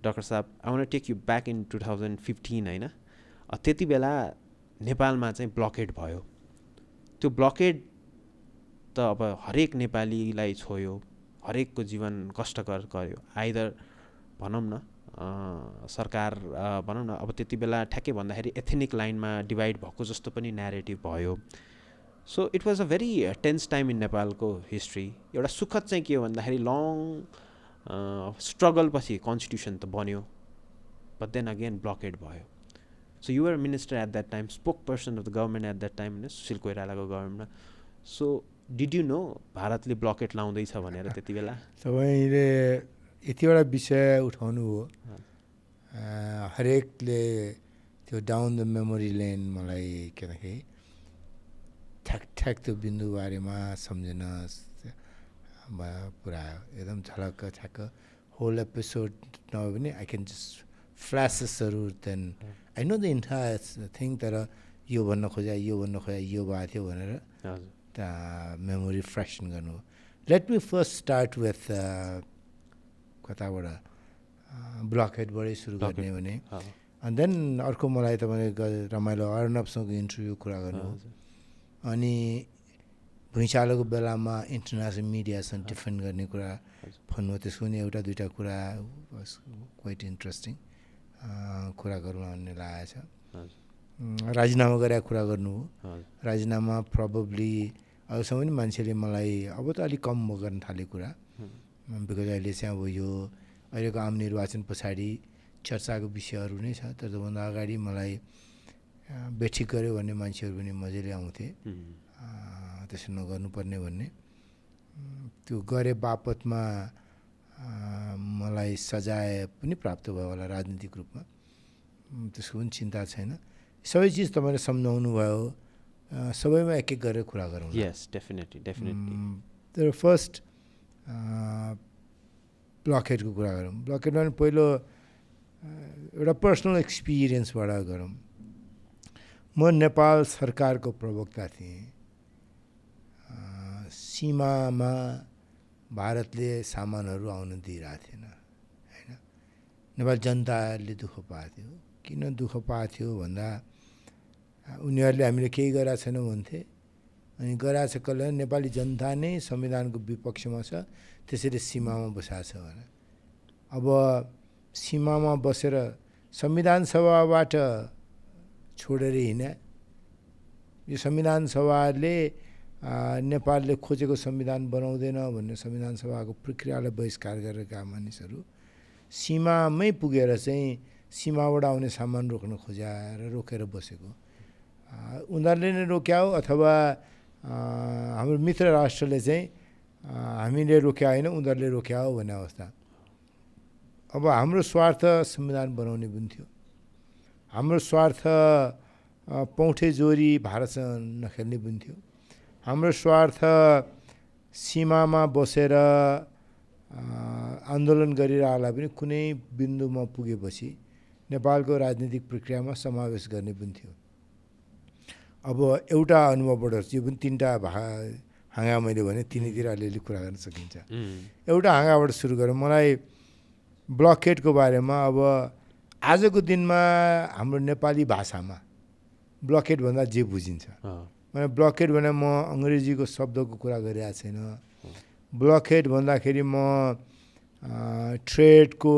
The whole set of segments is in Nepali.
डाक्टर साहब I want take you back in 2015 होइन त्यति बेला नेपालमा चाहिँ ब्लकेड भयो त्यो ब्लकेड त अब हरेक नेपालीलाई छोयो हरेकको जीवन कष्टकर गर्यो आइदर भनौँ न सरकार भनौँ न अब त्यति बेला ठ्याक्कै भन्दाखेरि एथनिक लाइनमा डिभाइड भएको जस्तो पनि न्यारेटिभ भयो so it was a very tense time in नेपालको हिस्ट्री एउटा सुखद चाहिँ के हो भन्दाखेरि लङ स्ट्रगलपछि कन्स्टिट्युसन त बन्यो बट देन अगेन ब्लकेड भयो so your minister at that time spokesperson of the government at that time होइन सुशील कोइरालाको गभर्मेन्टमा सो डिड यु नो भारतले ब्लकेट लाउँदैछ भनेर त्यति बेला तपाईँले यतिवटा विषय उठाउनु हो हरेकले त्यो डाउन द मेमोरी लेन मलाई के भन्दाखेरि ठ्याक त्यो बिन्दु बारेमा सम्झिन पुरा एकदम झलक्क ठ्याक्क होल एपिसोड नभए पनि आई क्यान जस्ट फ्ल्यासेसहरू then I know the entire thing तर यो भन्न खोजा यो भएको थियो भनेर त्यहाँ मेमोरी फ्रेसन गर्नु let me first start with कताबाट ब्लकहेडबाटै सुरु गर्ने भने अनि देन अर्को मलाई तपाईँले रमाइलो अर्णवसँग इन्टरभ्यू कुरा गर्नु अनि भुइँचालोको बेलामा इन्टरनेसनल मिडियासँग डिफेन्ड गर्ने कुरा भन्नु त्यसको पनि एउटा दुईवटा कुरा क्वाइट इन्ट्रेस्टिङ कुरा गरौँ भन्ने लागेको छ राजीनामा गरेर कुरा गर्नु हो राजीनामा प्रब्ली अहिलेसम्म पनि मान्छेले मलाई अब त अलिक कम गर्न थाले कुरा बिकज अहिले चाहिँ अब यो अहिलेको आम निर्वाचन पछाडि चर्चाको विषयहरू नै छ तर त्योभन्दा अगाडि मलाई बेठिक गऱ्यो भन्ने मान्छेहरू पनि मजाले आउँथे त्यसो नगर्नुपर्ने भन्ने त्यो गरे बापतमा मलाई सजाय पनि प्राप्त भयो होला राजनीतिक रूपमा त्यसको पनि चिन्ता छैन सबै चिज तपाईँले सम्झाउनु भयो सबैमा एक एक गरेर कुरा गरौँ यस डेफिनेटली तर फर्स्ट ब्लकहेडको कुरा गरौँ ब्लकहेडमा पनि पहिलो एउटा पर्सनल एक्सपिरियन्सबाट गरौँ म नेपाल सरकारको प्रवक्ता थिएँ सीमामा भारतले सामानहरू आउन दिइरहेको थिएन होइन नेपाल जनताले दुःख पाएको थियो किन दुःख पाएको थियो भन्दा उनीहरूले हामीले केही गरेका छैनौँ भन्थे अनि गराएको छ कसले नेपाली जनता नै संविधानको विपक्षमा छ त्यसैले सीमामा बसेको छ भने अब सीमामा बसेर संविधान सभाबाट छोडेर हिँडे यो संविधान सभाले नेपालले खोजेको संविधान बनाउँदैन भन्ने संविधान सभाको प्रक्रियालाई बहिष्कार गरेका मानिसहरू सीमामै पुगेर चाहिँ सीमाबाट आउने सामान रोक्न खोजेर रोकेर बसेको उनीहरूले नै रोक्या हो अथवा हाम्रो मित्र राष्ट्रले चाहिँ हामीले रोक्या होइन उनीहरूले रोक्या हो भन्ने अवस्था अब हाम्रो स्वार्थ संविधान बनाउने पनि थियो हाम्रो स्वार्थ पौठे जोरी भारतसँग नखेल्ने पनि थियो हाम्रो स्वार्थ सीमामा बसेर आन्दोलन गरिरहेलाई पनि कुनै बिन्दुमा पुगेपछि नेपालको राजनीतिक प्रक्रियामा समावेश गर्ने पनि थियो अब एउटा अनुभवबाट यो पनि तिनवटा हाँगा मैले भने तिनीतिर अलिअलि कुरा गर्न सकिन्छ एउटा हाँगाबाट सुरु गरौँ मलाई ब्लकहेडको बारेमा अब आजको दिनमा हाम्रो नेपाली भाषामा ब्लकहेड भन्दा जे बुझिन्छ मैले ब्लकहेड भने म अङ्ग्रेजीको शब्दको कुरा गरिरहेको छैन ब्लकहेड भन्दाखेरि म ट्रेडको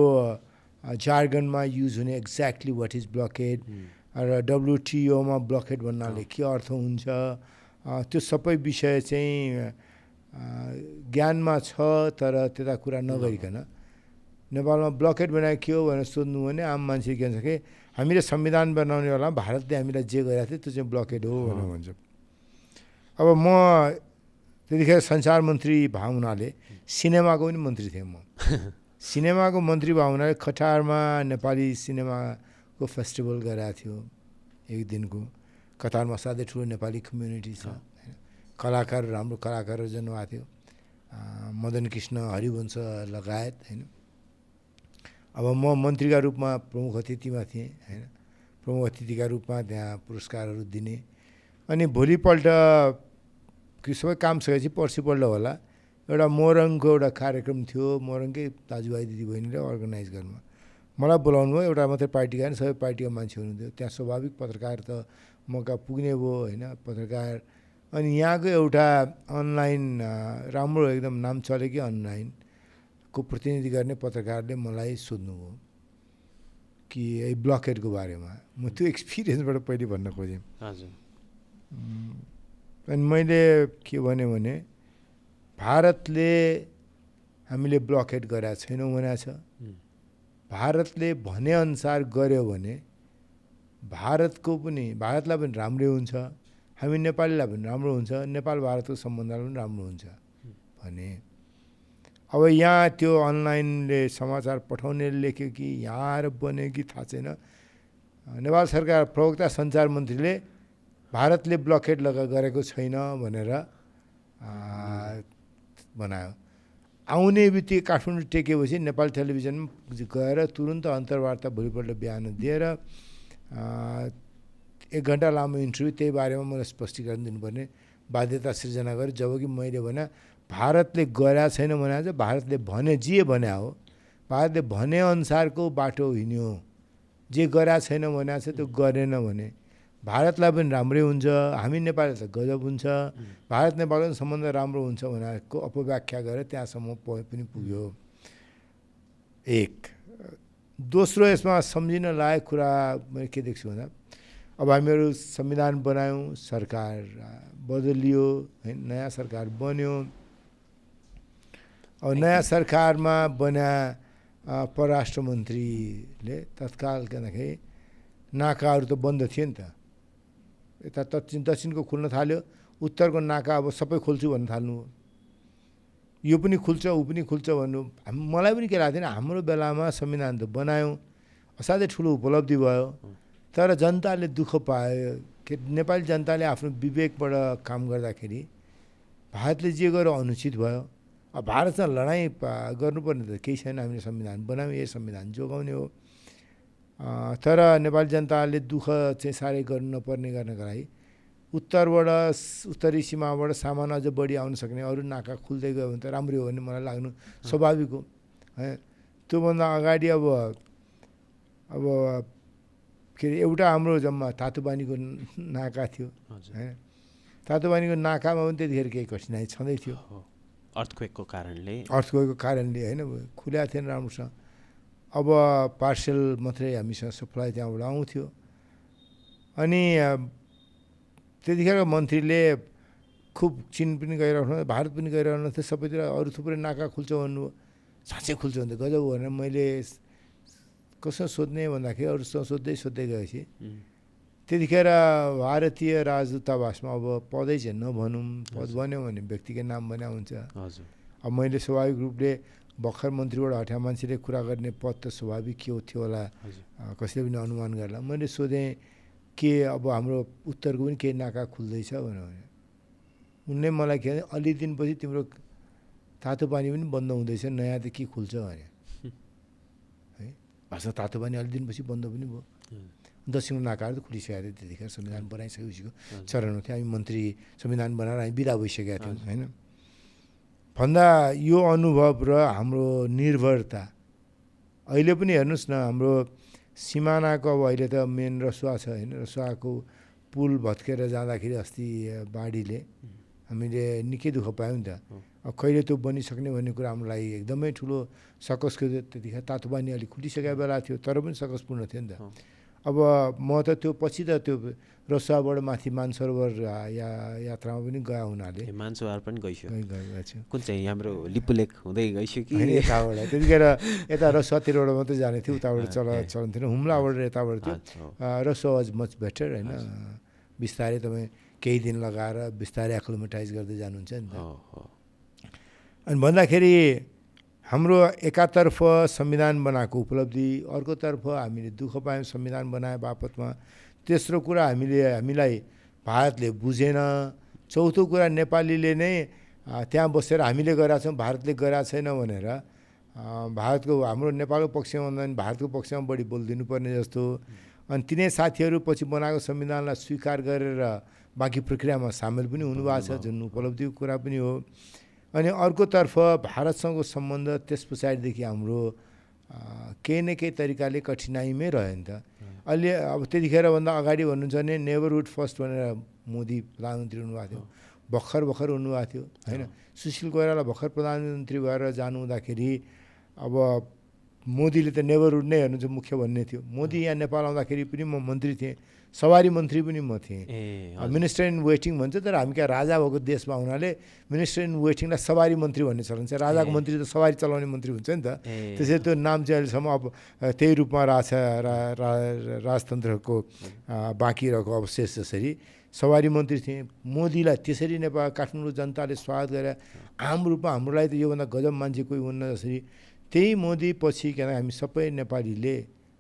जार्गनमा युज हुने एक्ज्याक्टली वाट इज ब्लकहेड र डब्लुटिओमा ब्लकहेड भन्नाले के अर्थ हुन्छ त्यो सबै विषय चाहिँ ज्ञानमा छ तर त्यता कुरा नगरिकन नेपालमा ब्लकहेड बनाए के हो भनेर सोध्नु भने आम मान्छे के भन्छ कि हामीले संविधान बनाउने बेला भारतले हामीलाई जे गरेको थियो त्यो चाहिँ ब्लकहेड हो भनेर भन्छ अब म त्यतिखेर सञ्चार मन्त्री भएको हुनाले सिनेमाको पनि मन्त्री थिएँ म सिनेमाको मन्त्री भएको हुनाले कटारमा नेपाली सिनेमाको फेस्टिभल गराएको थियो एक दिनको कतारमा साह्रै ठुलो नेपाली कम्युनिटी छ कलाकार राम्रो कलाकारहरू जन्माएको थियो मदन कृष्ण हरिवंश लगायत होइन अब म मन्त्रीका रूपमा प्रमुख अतिथिमा थिएँ होइन प्रमुख अतिथिका रूपमा त्यहाँ पुरस्कारहरू दिने अनि भोलिपल्ट सबै काम सकेपछि पर्सिपल्ट होला एउटा मोरङको एउटा कार्यक्रम थियो मोरङकै दाजुभाइ दिदीबहिनीले अर्गनाइज गर्नु मलाई बोलाउनु भयो, एउटा मात्रै पार्टीका होइन सबै पार्टीका मान्छे हुनुहुन्थ्यो त्यहाँ। स्वाभाविक पत्रकार त मौका पुग्ने भयो होइन, पत्रकार। अनि यहाँको एउटा अनलाइन राम्रो एकदम नाम चलेकै अनलाइनको प्रतिनिधि गर्ने पत्रकारले मलाई सोध्नुभयो कि यही ब्लकेटको बारेमा। म त्यो एक्सपिरियन्सबाट पहिले भन्न खोजेँ। हजुर। अनि मैले के भने भारतले हामीले ब्लकेट गरेका छैनौँ भनेको छ। भारतले भनेअनुसार गर्यो भने भारतलाई पनि राम्रै हुन्छ, हामी नेपालीलाई पनि राम्रो हुन्छ, नेपाल भारतको सम्बन्धलाई पनि राम्रो हुन्छ भने। अब यहाँ त्यो अनलाइनले समाचार पठाउनेले लेख्यो कि यहाँ आएर बन्यो कि थाहा छैन, नेपाल सरकार प्रवक्ता सञ्चार मन्त्रीले भारतले ब्लकेट गरेको छैन भनेर बनायो। आउने बित्तिकै काठमाडौँ टेकेपछि नेपाल टेलिभिजनमा गएर तुरुन्त अन्तर्वार्ता भोलिपल्ट बिहान दिएर 1 घन्टा लामो इन्टरभ्यू त्यही बारेमा मलाई स्पष्टीकरण दिनुपर्ने बाध्यता सिर्जना गरेँ। जबकि मैले भने भारतले गरेका छैन भने चाहिँ भारतले भने जे भने हो, भारतले भनेअनुसारको बाटो हिँड्यो। जे गरेका छैन भने चाहिँ त्यो गरेन भने भारतलाई पनि राम्रै हुन्छ, हामी नेपाललाई त गजब हुन्छ, भारत नेपालको सम्बन्ध राम्रो हुन्छ भनेको अपव्याख्या गरेर त्यहाँसम्म पनि पुग्यो। एक दोस्रो यसमा सम्झिन लायक कुरा मैले के देख्छु भन्दा, अब हामीहरू संविधान बनायौँ, सरकार बदलियो हैन, नयाँ सरकार बन्यो। अब नयाँ सरकारमा बन्या परराष्ट्र मन्त्रीले तत्काल के भन्दाखेरि नाकाहरू त बन्द थिए नि त। यता दक्षिणको खुल्न थाल्यो, उत्तरको नाका अब सबै खोल्छु भन्न थाल्नु। यो पनि खुल्छ ऊ पनि खुल्छ भन्नु। मलाई पनि के लाग्थ्यो भने हाम्रो बेलामा संविधान त बनायौँ, असाध्यै ठुलो उपलब्धि भयो, तर जनताले दुःख पायो कि नेपाली जनताले आफ्नो विवेकबाट काम गर्दाखेरि भारतले जे गर्यो अनुचित भयो। अब भारतसँग लडाइँ गर्नुपर्ने त केही छैन, हामीले संविधान बनायौँ, यही संविधान जोगाउने हो। तर नेपाली जनताले दुःख चाहिँ साह्रै गर्नु नपर्ने गर्नको लागि उत्तरी सीमाबाट सामान अझ बढी आउन सक्ने अरू नाका खुल्दै गयो भने त राम्रै हो भन्ने मलाई लाग्नु स्वाभाविक हो। त्योभन्दा अगाडि अब के अरे एउटा हाम्रो जम्मा तातोपानीको नाका थियो होइन, तातोपानीको नाकामा पनि त्यतिखेर केही कठिनाइ छँदै थियो अर्थक्वेकको कारणले होइन, खुल्या थिएन राम्रोसँग। अब पार्सल मात्रै हामीसँग सप्लाई त्यहाँबाट आउँथ्यो। अनि त्यतिखेर मन्त्रीले खुब चिन पनि गइरहनु, भारत पनि गइरहनु थियो, सबैतिर अरू थुप्रै नाका खुल्छ भन्नु। साँच्चै खुल्छ भने त गजब भनेर मैले कसो सोध्ने भन्दाखेरि अरूसँग सोध्दै गएपछि त्यतिखेर भारतीय राजदूतावासमा अब पदै चाहिँ नभनौँ, पद बन्यो भने व्यक्तिको नाम बन्या हुन्छ। अब मैले स्वाभाविक रूपले भर्खर मन्त्रीबाट हट्या मान्छेले कुरा गर्ने पद त स्वाभाविक के थियो होला, कसैले पनि अनुमान गर्ला। मैले सोधेँ के अब हाम्रो उत्तरको पनि केही नाका खुल्दैछ भनेर। उनले मलाई के भने अलि दिनपछि तिम्रो तातो पानी पनि बन्द हुँदैछ, नयाँ त के खुल्छ भने है। वास्तव तातो पानी अलि दिनपछि बन्द पनि भयो। दक्षिणको नाकाहरू त खुलिसकेको थियो त्यतिखेर, संविधान बनाइसकेपछिको चरणमा थियो। हामी मन्त्री संविधान बनाएर हामी बिदा भइसकेका थियौँ होइन। भन्दा यो अनुभव र हाम्रो निर्भरता अहिले पनि हेर्नुहोस् न, हाम्रो सिमानाको अब अहिले त मेन रसुवा छ होइन, रसुवाको पुल भत्केर जाँदाखेरि अस्ति बाढीले हामीले निकै दुःख पायौँ नि त। अब कहिले त्यो बनिसक्ने भन्ने कुरा हाम्रो लागि एकदमै ठुलो सकसको थियो। त्यतिखेर तातो पानी अलिक खुलिसकेको बेला थियो, तर पनि सकसपूर्ण थियो नि त। अब म त त्यो पछि त त्यो रसुवाबाट माथि मानसरोवर यात्रामा पनि गए हुनाले मानसरोवर पनि गइसक्यो। गएको कुन चाहिँ हाम्रो लिपुलेक हुँदै गइसक्यो कि यताबाट? त्यतिखेर यता रसुवातिरबाट मात्रै जाने थियो, उताबाट चलन थिएन। हुम्लाबाट यताबाट थियो। रसुवा वाज मच बेटर होइन। बिस्तारै तपाईँ केही दिन लगाएर बिस्तारै एक्लिमेटाइज गर्दै जानुहुन्छ नि त। अनि भन्दाखेरि हाम्रो एकातर्फ संविधान बनाएको उपलब्धि, अर्कोतर्फ हामीले दुःख पायौँ संविधान बनाए बापतमा। तेस्रो कुरा हामीलाई भारतले बुझेन। चौथो कुरा नेपालीले नै त्यहाँ बसेर हामीले गरेका छौँ, भारतले गरेका छैन भनेर भारतको हाम्रो नेपालको पक्षमा भन्दा पनि भारतको पक्षमा बढी बोलिदिनु पर्ने जस्तो। अनि तिनै साथीहरू पछि बनाएको संविधानलाई स्वीकार गरेर बाँकी प्रक्रियामा सामेल पनि हुनुभएको छ, जुन उपलब्धिको कुरा पनि हो। अनि अर्कोतर्फ भारतसँगको सम्बन्ध त्यस पछाडिदेखि हाम्रो केही न केही तरिकाले कठिनाइमै रह्यो नि त। अहिले अब त्यतिखेरभन्दा अगाडि भन्नुहुन्छ भने नेबरहुड फर्स्ट भनेर मोदी प्रधानमन्त्री हुनुभएको थियो, भर्खर हुनुभएको थियो होइन। सुशील कोइराला भर्खर प्रधानमन्त्री भएर जानु हुँदाखेरि अब मोदीले त नेबरहुड नै हेर्नु चाहिँ मुख्य भन्ने थियो। मोदी यहाँ नेपाल आउँदाखेरि पनि म मन्त्री थिएँ, सवारी मन्त्री पनि म थिएँ, मिनिस्टर इन वेटिङ भन्छ। तर हामी क्या राजा भएको देशमा हुनाले मिनिस्टर इन वेटिङलाई सवारी मन्त्री भन्ने चलन छ। राजाको मन्त्री त सवारी चलाउने मन्त्री हुन्छ नि त। त्यसैले त्यो नाम चाहिँ अहिलेसम्म अब त्यही रूपमा राजतन्त्रको बाँकी रहेको अवशेष जसरी सवारी मन्त्री थिएँ। मोदीलाई त्यसरी नेपाल काठमाडौँ जनताले स्वागत गरे आम रूपमा हाम्रो लागि त योभन्दा गजब मान्छे कोही हुन्न जसरी त्यही मोदी पछि के हामी सबै नेपालीले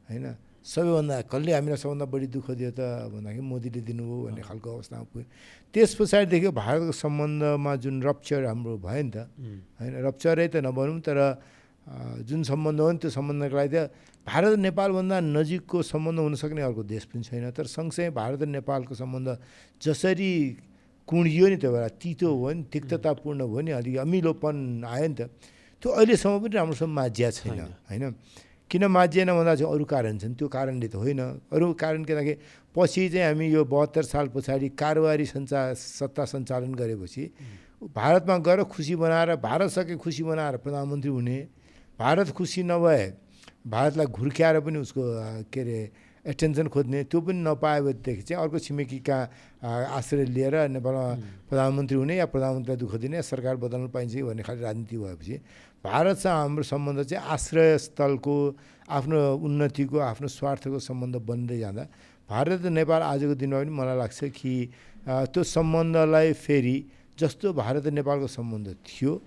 होइन सबैभन्दा कसले हामीलाई सबभन्दा बढी दुःख दियो त भन्दाखेरि मोदीले दिनुभयो भन्ने खालको अवस्थामा पुग्यो। त्यस पछाडिदेखि भारतको सम्बन्धमा जुन रप्चर हाम्रो भयो नि त होइन, रप्चरै त नभनौँ तर जुन सम्बन्ध हो नि त्यो सम्बन्धको लागि त भारत नेपालभन्दा नजिकको सम्बन्ध हुनसक्ने अर्को देश पनि छैन। तर सँगसँगै भारत र नेपालको सम्बन्ध जसरी कुँडियो नि त्यो बेला तितो भयो नि, तिक्ततापूर्ण भयो नि, अलिक अमिलोपन आयो नि त, त्यो अहिलेसम्म पनि राम्रोसँग माझिया छैन होइन। किन माझिएन भन्दा चाहिँ अरू कारण छन्, त्यो कारणले त होइन। अरू कारण किनकि पछि चाहिँ हामी यो 72 साल पछाडि कारोबारी सत्ता सञ्चालन गरेपछि भारतमा गएर खुसी बनाएर भारत सके खुसी बनाएर प्रधानमन्त्री हुने, भारत खुसी नभए भारतलाई घुर्क्याएर पनि उसको के अरे एटेन्सन खोज्ने, त्यो पनि नपाएदेखि चाहिँ अर्को छिमेकी कहाँ आश्रय लिएर नेपालमा प्रधानमन्त्री हुने या प्रधानमन्त्रीलाई दुःख दिने या सरकार बदल्न पाइन्छ कि भन्ने खालको राजनीति भएपछि भारतसँग हाम्रो सम्बन्ध चाहिँ आश्रयस्थलको आफ्नो उन्नतिको आफ्नो स्वार्थको सम्बन्ध बन्दै जाँदा भारत र नेपाल आजको दिनमा पनि मलाई लाग्छ कि त्यो सम्बन्धलाई फेरि जस्तो भारत र नेपालको सम्बन्ध थियो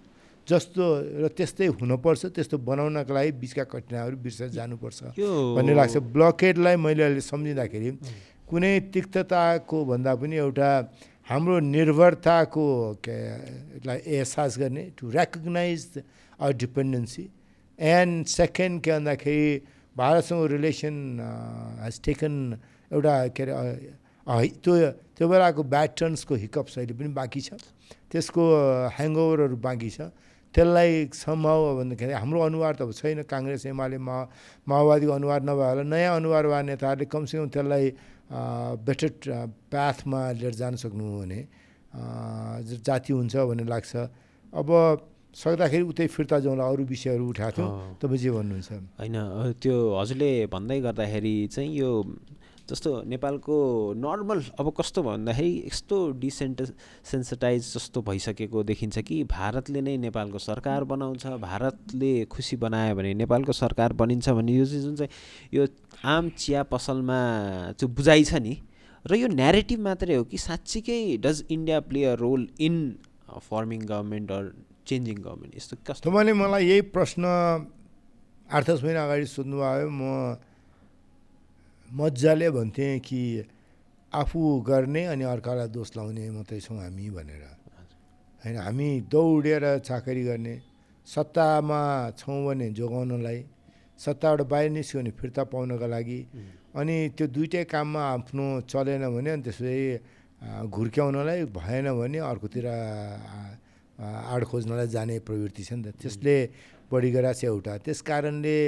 जस्तो र त्यस्तै हुनुपर्छ, त्यस्तो बनाउनका लागि बिचका कठिनाइहरू बिर्सेर जानुपर्छ भन्ने लाग्छ। ब्लकेडलाई मैले अहिले सम्झिँदाखेरि कुनै तिक्तताको भन्दा पनि एउटा हाम्रो निर्भरताको एहसास गर्ने, to recognise our dependency and second के भन्दाखेरि भारतसँग रिलेसन हेज टेकन एउटा के अरे त्यो बेलाको ब्याड टर्न्सको हिकअप्स अहिले पनि बाँकी छ, त्यसको ह्याङओभरहरू बाँकी छ। त्यसलाई सम्भव भन्दाखेरि हाम्रो अनुहार त अब छैन, काङ्ग्रेस एमाले माओवादीको अनुहार नभए होला नयाँ अनुहारवान नेताहरूले कमसेकम त्यसलाई बेटर पाथमा लिएर जान सक्नु हो भने जाति हुन्छ भन्ने लाग्छ। अब सक्दाखेरि उतै फिर्ता जाउँला, अरू विषयहरू उठाएको थियो, तपाईँ जे भन्नुहुन्छ होइन। त्यो हजुरले भन्दै गर्दाखेरि चाहिँ यो जस्तो नेपालको नर्मल अब कस्तो भन्दाखेरि यस्तो सेन्सिटाइज जस्तो भइसकेको देखिन्छ कि भारतले नै नेपालको सरकार बनाउँछ, भारतले खुसी बनायो भने नेपालको सरकार बनिन्छ भन्ने यो चाहिँ जुन चाहिँ यो आम चिया पसलमा त्यो बुझाइ छ नि, र यो न्यारेटिभ मात्रै हो कि साँच्चीकै does India play a role in forming government or changing government? यस्तो कस्तो? तपाईँले मलाई यही प्रश्न 8-10 महिना अगाडि सोध्नुभयो, म मजाले भन्थेँ कि आफू गर्ने अनि अर्कालाई दोष लाउने मात्रै छौँ हामी भनेर होइन। हामी दौडेर चाकरी गर्ने, सत्तामा छौँ भने जोगाउनलाई, सत्ताबाट बाहिर निस्क्यो भने फिर्ता पाउनका लागि, अनि त्यो दुइटै काममा आफ्नो चलेन भने अनि त्यसपछि घुर्क्याउनलाई, भएन भने अर्कोतिर आड खोज्नलाई जाने प्रवृत्ति छ नि त, त्यसले बढी गरेको छ एउटा। त्यस कारणले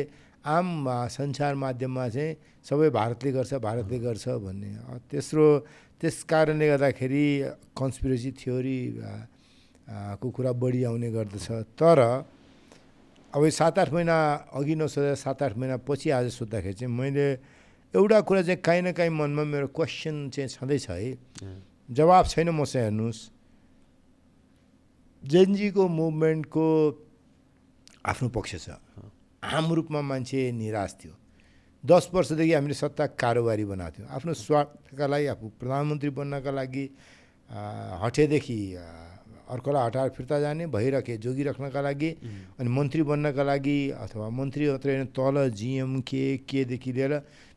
आम सञ्चार माध्यममा चाहिँ सबै भारतले गर्छ भन्ने, त्यस कारणले गर्दाखेरि कन्स्पिरेसी थ्योरी को कुरा बढी आउने गर्दछ। तर अब 7-8 महिना अघि नसोधेर 7-8 महिना पछि आज सोद्धाखेरि चाहिँ मैले एउटा कुरा चाहिँ काहीँ न काहीँ मनमा मेरो क्वेसन चाहिँ छँदैछ है, जवाब छैन मसँग। हेर्नुहोस्, जेनजीको मुभमेन्टको आफ्नो पक्ष छ, आम रूपमा मान्छे निराश थियो। 10 वर्षदेखि हामीले सत्ता कारोबारी बनाएको थियौँ, आफ्नो स्वार्थका लागि, आफू प्रधानमन्त्री बन्नका लागि हटेदेखि अर्कोलाई हटाएर फिर्ता जाने, भइरहे जोगिराख्नका लागि, अनि मन्त्री बन्नका लागि, अथवा मन्त्री मात्रै होइन तल जिएम केदेखि लिएर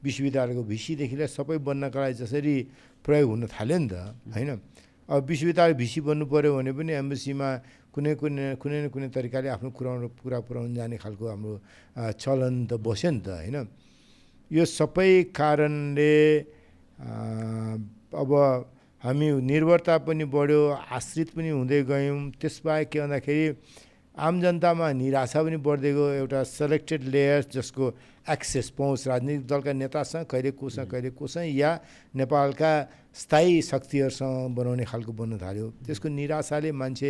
विश्वविद्यालयको भिसीदेखि लिएर सबै बन्नका लागि जसरी प्रयोग हुन थाल्यो नि त होइन। अब विश्वविद्यालय भिसी बन्नु पऱ्यो भने पनि एम्बेसीमा कुनै न कुनै तरिकाले आफ्नो कुरा पुऱ्याउनु जाने खालको हाम्रो चलन त बस्यो नि त होइन। यो सबै कारणले अब हामी निर्भरता पनि बढ्यो, आश्रित पनि हुँदै गयौँ। त्यसबाहेक के भन्दाखेरि आम जनतामा निराशा पनि बढ्दै गयो। एउटा सेलेक्टेड लेयर्स जसको एक्सेस पहुँच राजनीतिक दलका नेतासँग कहिले कोसँग या नेपालका स्थायी शक्तिहरूसँग बनाउने खालको बन्न थाल्यो। त्यसको निराशाले मान्छे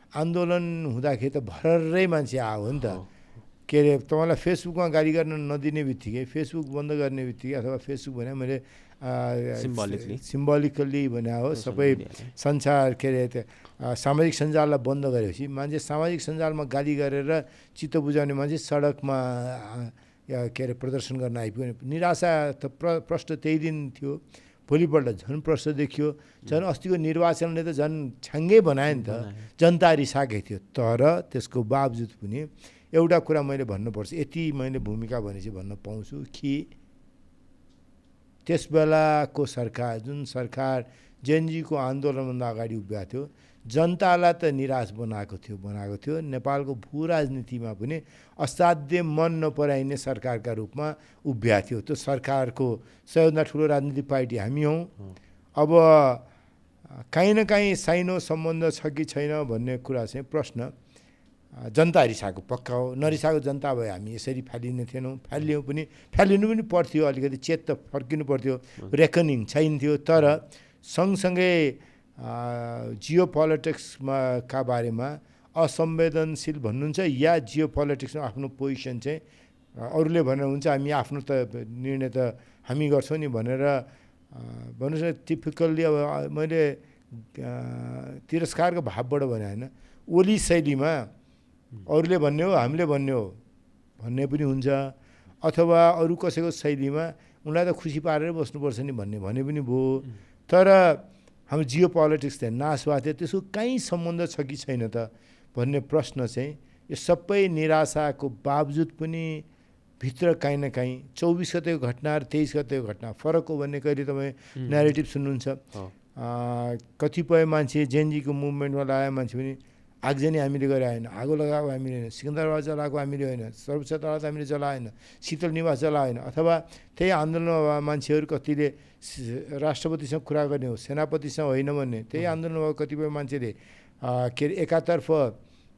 आन्दोलन हुँदाखेरि त भररै मान्छे आयो हो नि त। के अरे तपाईँलाई फेसबुकमा गाली गर्न नदिने बित्तिकै, फेसबुक बन्द गर्ने बित्तिकै, अथवा फेसबुक भने मैले सिम्बोलिकल्ली भने हो, सबै संसार के अरे सामाजिक सञ्जाललाई बन्द गरेपछि मान्छे सामाजिक सञ्जालमा गाली गरेर चित्त बुझाउने मान्छे सडकमा के अरे प्रदर्शन गर्न आइपुग्यो। निराशा त प्रश्न त्यही दिन थियो। भोलिपल्ट झन् प्रश्न देखियो। झन् अस्तिको निर्वाचनले त झन् छ्याङ्गै बनायो नि त। जनता रिसाएकै थियो। तर त्यसको बावजुद पनि एउटा कुरा मैले भन्नुपर्छ, यति मैले भूमिका भनेपछि भन्न पाउँछु कि त्यस बेलाको सरकार, जुन सरकार जेएनजीको आन्दोलनभन्दा अगाडि उभिएको थियो, जनतालाई त निराश बनाएको थियो। नेपालको भू राजनीतिमा पनि असाध्य मन नपराइने सरकारका रूपमा उभिएको थियो। त्यो सरकारको सबैभन्दा ठुलो राजनीतिक पार्टी हामी हौँ। अब काहीँ न काहीँ साइनो सम्बन्ध छ कि छैन भन्ने कुरा चाहिँ प्रश्न जनता रिसाएको पक्का हो। नरिसाएको जनता भए हामी यसरी फालिने थिएनौँ। फालिनु पनि पर्थ्यो, अलिकति चेत त फर्किनु पर्थ्यो, रेकनिङ चाहिन्थ्यो। तर सँगसँगै जियो पोलिटिक्समा का बारेमा असंवेदनशील भन्नुहुन्छ या जियो पोलिटिक्समा आफ्नो पोजिसन चाहिँ अरूले भनेर हुन्छ, हामी आफ्नो त निर्णय त हामी गर्छौँ नि भनेर भन्नुहोस् न। टिपिकल्ली अब मैले तिरस्कारको भावबाट भने होइन, ओली शैलीमा अरूले भन्ने हो हामीले भन्ने हो भन्ने पनि हुन्छ, अथवा अरू कसैको शैलीमा उनलाई त खुसी पारेर बस्नुपर्छ नि भन्ने पनि भयो। तर हाम्रो जियो पोलिटिक्स चाहिँ नाश भएको थियो। त्यसको कहीँ सम्बन्ध छ कि छैन त भन्ने प्रश्न चाहिँ यो सबै निराशाको बावजुद पनि भित्र काहीँ न काहीँ 24 गतेको घटना र 23 गतेको घटना फरक हो भन्ने कहिले तपाईँ न्यारेटिभ सुन्नुहुन्छ। कतिपय मान्छे जेएनजीको मुभमेन्टमा लगाए मान्छे पनि आगजनी हामीले गरे होइन, आगो लगाएको हामीले होइन, सिकन्दराबाद जलाएको हामीले होइन, सर्वोच्च अदालत हामीले जलाएन, शीतल निवास जलाएन, अथवा त्यही आन्दोलनमा मान्छेहरू कतिले राष्ट्रपतिसँग कुरा गर्ने हो, सेनापतिसँग होइन भन्ने, त्यही आन्दोलनमा कतिपय मान्छेले के अरे एकातर्फ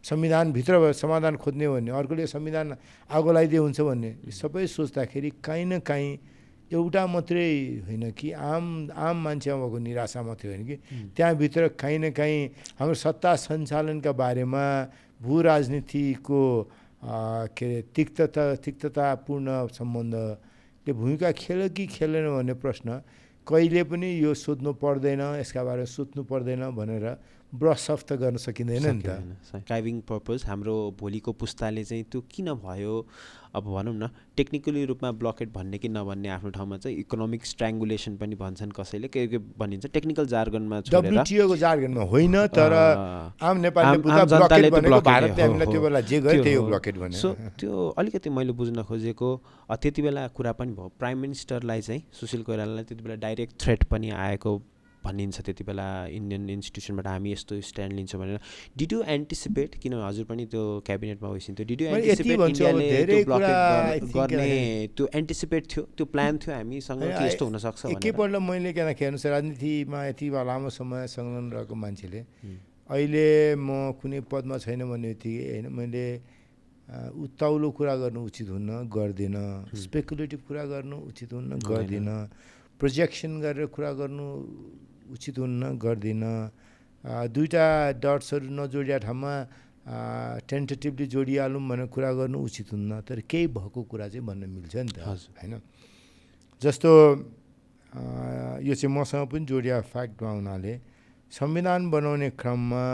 संविधानभित्र समाधान खोज्ने भन्ने, अर्कोले संविधान आगो लगाइदिए हुन्छ भन्ने, सबै सोच्दाखेरि काहीँ न काहीँ एउटा मात्रै होइन कि आम मान्छेमा भएको निराशा मात्रै होइन कि त्यहाँभित्र काहीँ न काहीँ हाम्रो सत्ता सञ्चालनका बारेमा भू राजनीतिको के अरे तिक्ततापूर्ण सम्बन्धले भूमिका खेल्यो कि खेलेन भन्ने प्रश्न कहिले पनि यो सोध्नु पर्दैन, यसका बारेमा सोच्नु पर्दैन भनेर ब्रस अफ त गर्न सकिँदैन नि त। ड्राइभिङ पर्पज हाम्रो भोलिको पुस्ताले चाहिँ त्यो किन भयो, अब भनौँ न टेक्निकली रूपमा ब्लकेट भन्ने कि नभन्ने आफ्नो ठाउँमा चाहिँ इकोनोमिक स्ट्राङ्गुलेसन पनि भन्छन् कसैले, के भनिन्छ टेक्निकल जार्गनमा छोडेर, डब्ल्युटिओको जार्गनमा होइन, तर आम नेपालीले बुझ्दा ब्लकेट भनेको भारतले हामीलाई त्यो बेला जे गर्यो त्यही हो ब्लकेट भने। सो त्यो अलिकति मैले बुझ्न खोजेको त्यति बेला कुरा पनि भयो, प्राइम मिनिस्टरलाई चाहिँ सुशील कोइरालालाई त्यति बेला डाइरेक्ट थ्रेट पनि आएको भनिन्छ त्यति बेला इन्डियन इन्स्टिट्युसनबाट, हामी यस्तो स्ट्यान्ड लिन्छौँ भनेर। डिड यु एन्टिसिपेट, किनभने हजुर पनि त्यो क्याबिनेटमा बसिन्थ्यो, डिड यु एन्टिसिपेट इन्डियाले त्यो ब्लकेट गर्ने त्यो एन्टिसिपेट थियो, त्यो प्लान थियो हामीसँग कि यस्तो हुनसक्छ भनेर? एकैपल्ट मैले किनकि हेर्नुहोस् राजनीतिमा यति लामो समय संलग्न रहेको मान्छेले अहिले म कुनै पदमा छैन भन्ने बित्तिकै होइन, मैले उत्ताउलो कुरा गर्नु उचित हुन्न, गर्दिनँ, स्पेकुलेटिभ कुरा गर्नु उचित हुन्न, गर्दिनँ, प्रोजेक्सन गरेर कुरा गर्नु उचित हुन्न, गर्दिनँ, दुईवटा डट्सहरू नजोडिया ठाउँमा टेन्टेटिभली जोडिहालौँ भनेर कुरा गर्नु उचित हुन्न। तर केही भएको कुरा चाहिँ भन्न मिल्छ नि त होइन। जस्तो यो चाहिँ मसँग पनि जोडिया फ्याक्टमा हुनाले संविधान बनाउने क्रममा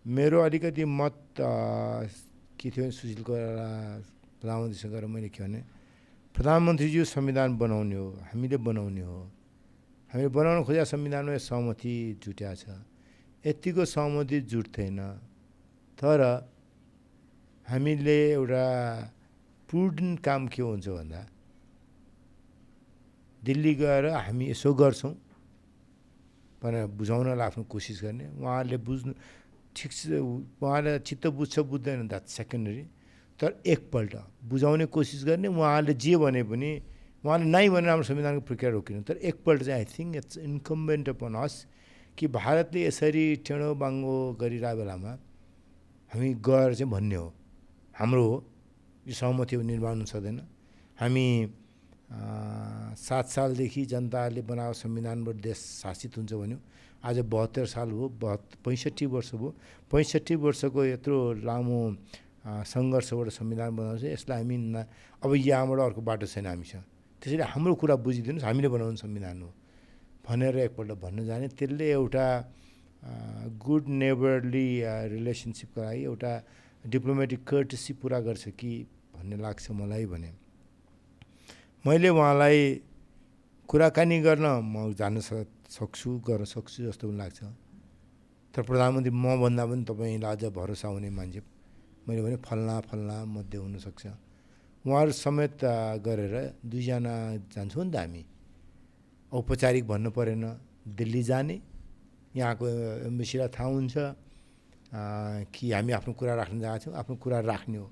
मेरो अलिकति मत के थियो भने सुशील कोइराला प्रधानमन्त्रीसँग गएर मैले के भने, प्रधानमन्त्रीज्यू संविधान बनाउने हो, हामीले बनाउने हो, हामीले बनाउन खोजेको संविधानमा सहमति जुट्या छ, यतिको सहमति जुट्दैन, तर हामीले एउटा प्रुडेन्ट काम के हुन्छ भन्दा दिल्ली गएर हामी यसो गर्छौँ भनेर बुझाउनलाई आफ्नो कोसिस गर्ने। उहाँहरूले बुझ्नु ठिक छ, उहाँले चित्त बुझ्छ बुझ्दैन द्याट सेकेन्डरी, तर एकपल्ट बुझाउने कोसिस गर्ने। उहाँहरूले जे भने पनि उहाँले नै भनेर हाम्रो संविधानको प्रक्रिया रोकिनु, तर एकपल्ट चाहिँ आई थिङ्क इट्स इन्कम्बेन्ट अपन अस कि भारतले यसरी टेढो बाङ्गो गरिरहेको बेलामा हामी गएर चाहिँ भन्ने हो, हाम्रो हो, यो सहमति निर्माण हुन सक्दैन। हामी 7 सालदेखि जनताले बनाएको संविधानबाट देश शासित हुन्छ भन्यो, आज 72 साल हो, 65 वर्ष भयो। 65 वर्षको यत्रो लामो सङ्घर्षबाट संविधान बनाउँछ, यसलाई हामी अब यहाँबाट अर्को बाटो छैन हामीसँग, त्यसैले हाम्रो कुरा बुझिदिनुहोस्, हामीले बनाउने संविधान हो भनेर एकपल्ट भन्न जाने, त्यसले एउटा गुड नेबरली रिलेसनसिपको लागि एउटा डिप्लोमेटिक कर्टेसी पुरा गर्छ कि भन्ने लाग्छ मलाई। भने मैले उहाँलाई कुराकानी गर्न म जान्न सक्छु, गर्न सक्छु जस्तो पनि लाग्छ। तर प्रधानमन्त्री मभन्दा पनि तपाईँलाई अझ भरोसा हुने मान्छे मैले भने फल्ना मध्ये हुनसक्छ, उहाँहरू समेत गरेर 2 जना जान्छौँ नि त हामी। औपचारिक भन्नु परेन, दिल्ली जाने, यहाँको एम्बेसीलाई थाहा हुन्छ कि हामी आफ्नो कुरा राख्न गएको छौँ, आफ्नो कुरा राख्ने हो,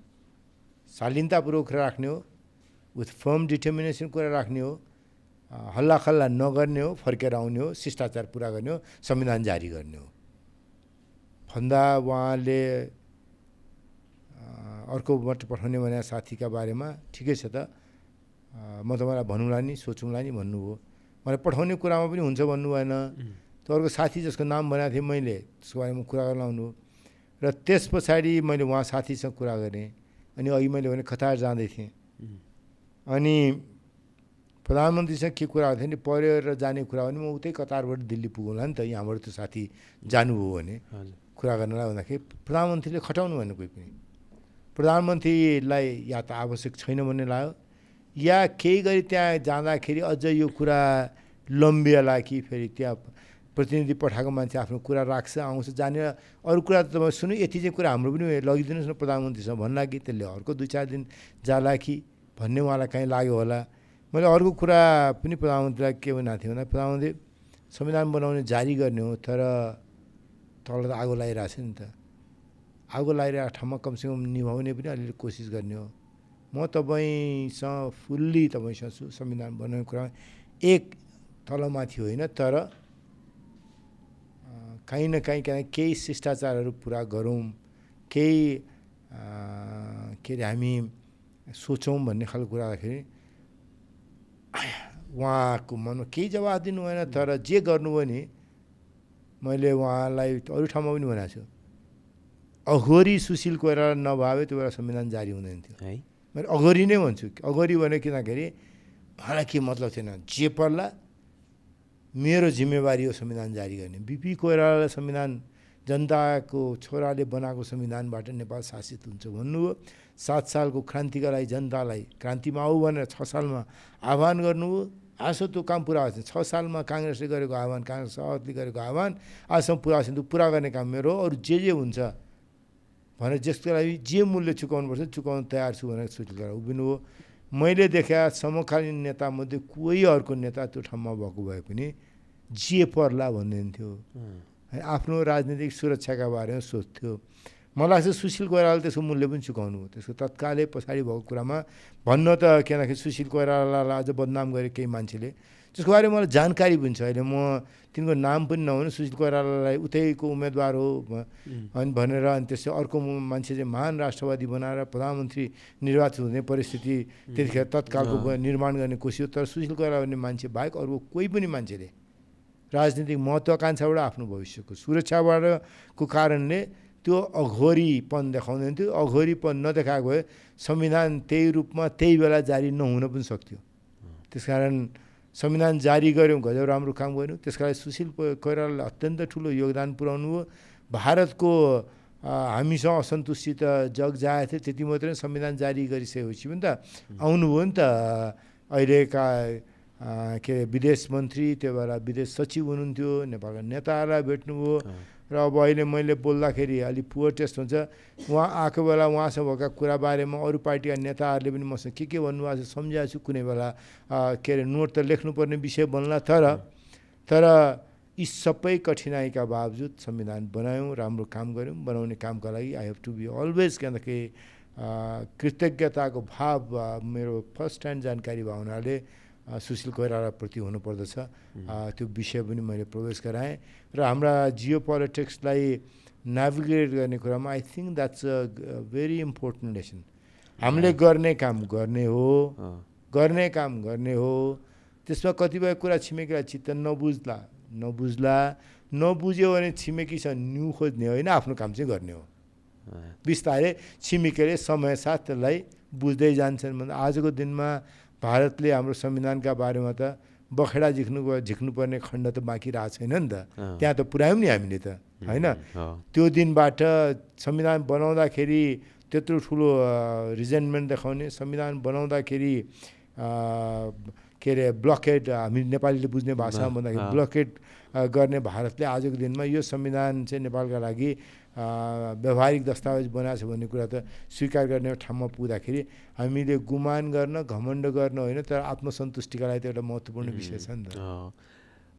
शालीनतापूर्वक कुरा राख्ने हो, विथ फर्म डिटर्मिनेसन कुरा राख्ने हो, हल्ला खल्ला नगर्ने हो, फर्केर आउने हो, शिष्टाचार पुरा गर्ने हो, संविधान जारी गर्ने हो भन्दा उहाँले अर्को मत पठाउने भने साथीका बारेमा ठिकै छ त, म तपाईँलाई भनौँला नि, सोचौँला नि भन्नुभयो। मलाई पठाउने कुरामा पनि हुन्छ भन्नु भएन। त्यो अर्को साथी जसको नाम भनेको थिएँ मैले, त्यसको बारेमा कुरा गर्न आउनु र त्यस पछाडि मैले उहाँ साथीसँग कुरा गरेँ। अनि अघि मैले भने कतार जाँदै थिएँ, अनि प्रधानमन्त्रीसँग के कुरा गर्थेँ नि, परेर जाने कुरा भने म उतै कतारबाट दिल्ली पुगौँला नि त, यहाँबाट त्यो साथी जानुभयो भने कुरा गर्नलाई भन्दाखेरि प्रधानमन्त्रीले खटाउनु भएन कोही पनि। प्रधानमन्त्रीलाई या त आवश्यक छैन भन्ने लाग्यो, या केही गरी त्यहाँ जाँदाखेरि अझ यो कुरा लम्बिएला कि फेरि त्यहाँ प्रतिनिधि पठाएको मान्छे आफ्नो कुरा राख्छ, आउँछ, जाने, अरू कुरा त तपाईँ सुन्नु, यति चाहिँ कुरा हाम्रो पनि लगिदिनुहोस् न प्रधानमन्त्रीसँग भन्ला कि त्यसले अर्को 2-4 दिन जाला कि भन्ने उहाँलाई कहीँ लाग्यो होला। मैले अर्को कुरा पनि प्रधानमन्त्रीलाई के भनेको थिएँ भन्दा, प्रधानमन्त्री संविधान बनाउने जारी गर्ने हो, तर तल त आगो लागिरहेको छ नि त, आगो लागिरहेको ठाउँमा कमसेकम निभाउने पनि अलिअलि कोसिस गर्ने हो। म तपाईँसँग फुल्ली तपाईँसँग छु, संविधान बनाउने कुरामा एक तलमाथि होइन, तर काहीँ न काहीँ केही शिष्टाचारहरू पुरा गरौँ, केही के अरे हामी सोचौँ भन्ने खालको कुरा राख्दाखेरि उहाँको मनमा केही जवाफ दिनु भएन। तर जे गर्नुभयो नि, मैले उहाँलाई अरू ठाउँमा पनि भनेको छु, अघोरी सुशील कोइराला नभए त्यो बेला संविधान जारी हुँदैन थियो है। मैले अघोरी नै भन्छु, अघोरी भने किनखेरि उहाँलाई के मतलब थिएन, जे पर्ला मेरो जिम्मेवारी हो संविधान जारी गर्ने। बिपी कोइरालालाई संविधान जनताको छोराले बनाएको संविधानबाट नेपाल शासित हुन्छ भन्नुभयो। 7 सालको क्रान्तिका लागि जनतालाई क्रान्तिमा आऊ भनेर 6 सालमा आह्वान गर्नुभयो। आजसम्म त्यो काम पुरा भएको छैन। 6 सालमा काङ्ग्रेसले गरेको आह्वान, काङ्ग्रेस सभापतिले गरेको आह्वान आजसम्म पुरा छैन। त्यो पुरा गर्ने काम मेरो हो। अरू जे हुन्छ भनेर जसको लागि जे मूल्य चुकाउनुपर्छ चुकाउन तयार छु भनेर सुशील उभिनुभयो। मैले देखा समकालीन नेतामध्ये कोही अर्को नेता त्यो ठाउँमा भएको भए पनि जे पर्ला भन्नुहुन्थ्यो, आफ्नो राजनीतिक सुरक्षाका बारेमा सोच्थ्यो। मलाई लाग्छ सुशील कोइरालाले त्यसको मूल्य पनि चुकाउनु हो। त्यसको तत्कालै पछाडि भएको कुरामा भन्न त किनकि सुशील कोइरालालाई अझ बदनाम गरे केही मान्छेले, त्यसको बारेमा मलाई जानकारी पनि छ। अहिले म तिनको नाम पनि नहुनु, सुशील कोइरालालाई उतैको उम्मेदवार हो अनि भनेर, अनि त्यसै अर्को मान्छे चाहिँ महान राष्ट्रवादी बनाएर प्रधानमन्त्री निर्वाचित हुने परिस्थिति त्यतिखेर तत्कालको निर्माण गर्ने कोसिस हो। तर सुशील कोइराला भन्ने मान्छे बाहेक अरू कोही पनि मान्छेले राजनीतिक महत्त्वाकांक्षाबाट आफ्नो भविष्यको सुरक्षाबाटको कारणले त्यो अघोरीपन देखाउँदैन थियो। अघोरीपन नदेखाएको भए संविधान त्यही रूपमा त्यही बेला जारी नहुन पनि सक्थ्यो। त्यसकारण संविधान जारी गऱ्यौँ, गजब राम्रो काम गऱ्यौँ। त्यसका लागि सुशील कोइरालाले अत्यन्त ठुलो योगदान पुर्याउनु हो। भारतको हामीसँग असन्तुष्टि त जग जाएको थियो, त्यति मात्रै संविधान जारी गरिसकेपछि पनि त आउनुभयो नि त। अहिलेका के अरे विदेश मन्त्री, त्यो बेला विदेश सचिव हुनुहुन्थ्यो, नेपालका नेताहरूलाई भेट्नुभयो। र अब अहिले मैले बोल्दाखेरि अलिक पुवर टेस्ट हुन्छ, उहाँ आएको बेला उहाँसँग भएका कुरा बारेमा अरू पार्टीका नेताहरूले पनि मसँग के भन्नुभएको छ सम्झाएको छु। कुनै बेला के अरे नोट त लेख्नुपर्ने विषय बन्ला, तर यी सबै कठिनाइका बावजुद संविधान बनायौँ, राम्रो काम गऱ्यौँ। बनाउने कामका लागि I have to be always किनकि कृतज्ञताको भाव मेरो फर्स्ट ह्यान्ड जानकारी भयो हुनाले सुशील कोइरालाप्रति हुनुपर्दछ। त्यो विषय पनि मैले प्रवेश गराएँ र हाम्रा जियो पोलिटिक्सलाई नेभिगेट गर्ने कुरामा I think that's a very important lesson. हामीले गर्ने काम गर्ने हो, त्यसमा कतिपय कुरा छिमेकीलाई चित्त नबुझ्ला, नबुझ्यो भने छिमेकीसँग न्यु खोज्ने होइन, आफ्नो काम चाहिँ गर्ने हो। बिस्तारै छिमेकीले समयसाथ त्यसलाई बुझ्दै जान्छन्। भन्दा आजको दिनमा भारतले हाम्रो संविधानका बारेमा त बखेडा झिक्नुपर्ने खण्ड त बाँकी रहेको छैन नि त, त्यहाँ त पुर्यायौँ नि हामीले त होइन। त्यो दिनबाट संविधान बनाउँदाखेरि त्यत्रो ठुलो रिजेन्टमेन्ट देखाउने, संविधान बनाउँदाखेरि के अरे ब्लकेड, हामी नेपालीले बुझ्ने भाषामा भन्दाखेरि ब्लकेड गर्ने भारतले आजको दिनमा यो संविधान चाहिँ नेपालका लागि व्यावहारिक दस्तावेज बनाएको छ भन्ने कुरा त स्वीकार गर्ने ठाउँमा पुग्दाखेरि हामीले गुमान गर्न, घमण्ड गर्न होइन, तर आत्मसन्तुष्टिका लागि त एउटा महत्त्वपूर्ण विषय छ नि त।